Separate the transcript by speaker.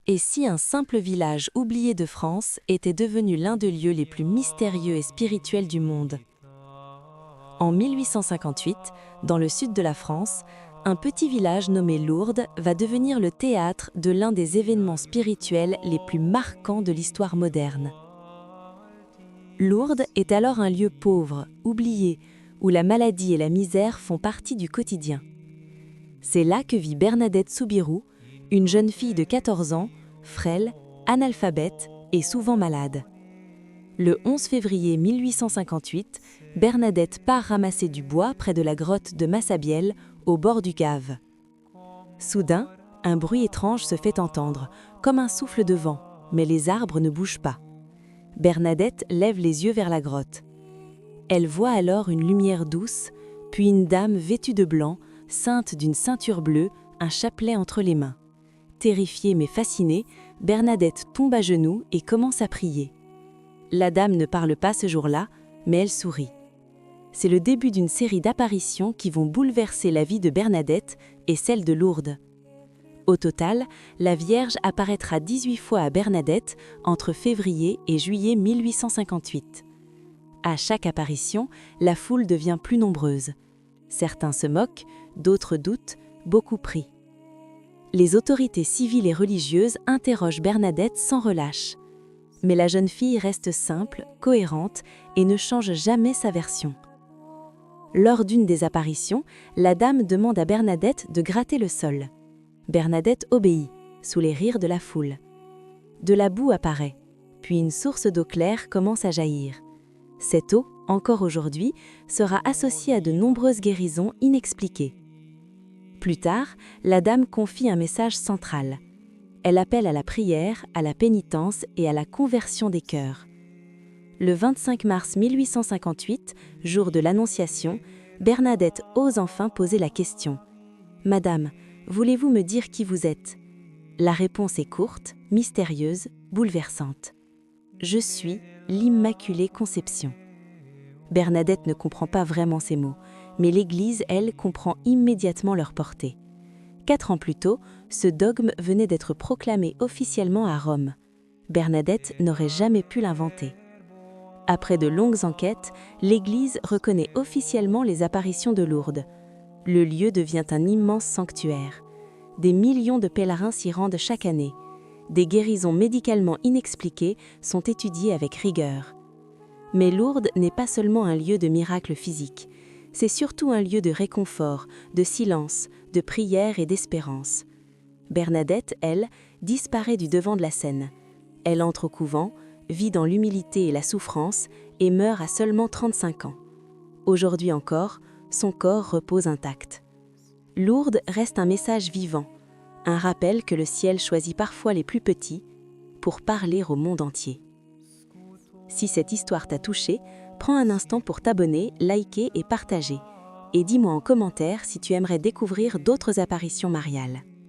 Speaker 1: Et si un simple village oublié de France était devenu l'un des lieux les plus mystérieux et spirituels du monde? En 1858, dans le sud de la France, un petit village nommé Lourdes va devenir le théâtre de l'un des événements spirituels les plus marquants de l'histoire moderne. Lourdes est alors un lieu pauvre, oublié, où la maladie et la misère font partie du quotidien. C'est là que vit Bernadette Soubirous, une jeune fille de 14 ans, frêle, analphabète et souvent malade. Le 11 février 1858, Bernadette part ramasser du bois près de la grotte de Massabielle, au bord du Gave. Soudain, un bruit étrange se fait entendre, comme un souffle de vent, mais les arbres ne bougent pas. Bernadette lève les yeux vers la grotte. Elle voit alors une lumière douce, puis une dame vêtue de blanc, ceinte d'une ceinture bleue, un chapelet entre les mains. Terrifiée mais fascinée, Bernadette tombe à genoux et commence à prier. La dame ne parle pas ce jour-là, mais elle sourit. C'est le début d'une série d'apparitions qui vont bouleverser la vie de Bernadette et celle de Lourdes. Au total, la Vierge apparaîtra 18 fois à Bernadette entre février et juillet 1858. À chaque apparition, la foule devient plus nombreuse. Certains se moquent, d'autres doutent, beaucoup prient. Les autorités civiles et religieuses interrogent Bernadette sans relâche. Mais la jeune fille reste simple, cohérente et ne change jamais sa version. Lors d'une des apparitions, la dame demande à Bernadette de gratter le sol. Bernadette obéit, sous les rires de la foule. De la boue apparaît, puis une source d'eau claire commence à jaillir. Cette eau, encore aujourd'hui, sera associée à de nombreuses guérisons inexpliquées. Plus tard, la dame confie un message central. Elle appelle à la prière, à la pénitence et à la conversion des cœurs. Le 25 mars 1858, jour de l'Annonciation, Bernadette ose enfin poser la question. « Madame, voulez-vous me dire qui vous êtes ?» La réponse est courte, mystérieuse, bouleversante. « Je suis l'Immaculée Conception ». Bernadette ne comprend pas vraiment ces mots, mais l'Église, elle, comprend immédiatement leur portée. 4 ans plus tôt, ce dogme venait d'être proclamé officiellement à Rome. Bernadette n'aurait jamais pu l'inventer. Après de longues enquêtes, l'Église reconnaît officiellement les apparitions de Lourdes. Le lieu devient un immense sanctuaire. Des millions de pèlerins s'y rendent chaque année. Des guérisons médicalement inexpliquées sont étudiées avec rigueur. Mais Lourdes n'est pas seulement un lieu de miracles physiques. C'est surtout un lieu de réconfort, de silence, de prière et d'espérance. Bernadette, elle, disparaît du devant de la scène. Elle entre au couvent, vit dans l'humilité et la souffrance et meurt à seulement 35 ans. Aujourd'hui encore, son corps repose intact. Lourdes reste un message vivant, un rappel que le ciel choisit parfois les plus petits pour parler au monde entier. Si cette histoire t'a touché, prends un instant pour t'abonner, liker et partager. Et dis-moi en commentaire si tu aimerais découvrir d'autres apparitions mariales.